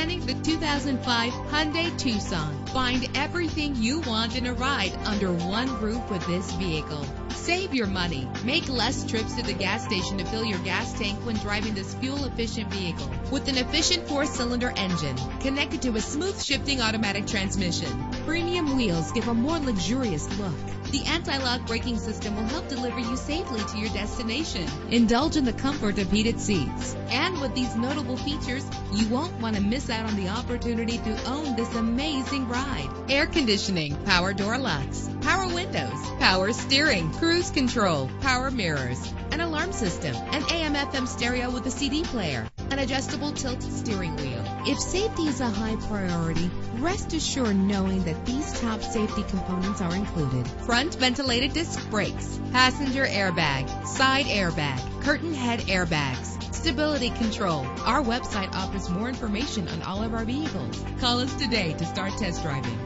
Presenting the 2005 Hyundai Tucson. Find everything you want in a ride under one roof with this vehicle. Save your money. Make less trips to the gas station to fill your gas tank when driving this fuel-efficient vehicle. With an efficient 4-cylinder engine connected to a smooth shifting automatic transmission, premium wheels give a more luxurious look. The anti-lock braking system will help deliver you safely to your destination. Indulge in the comfort of heated seats. And with these notable features, you won't want to miss out on the opportunity to own this amazing ride. Air conditioning, power door locks, power windows, power steering, cruise control, power mirrors, an alarm system, an AM/FM stereo with a CD player, an adjustable tilt steering wheel. If safety is a high priority, rest assured knowing that these top safety components are included: front ventilated disc brakes, passenger airbag, side airbag, curtain head airbags, stability control. Our website offers more information on all of our vehicles. Call us today to start test driving.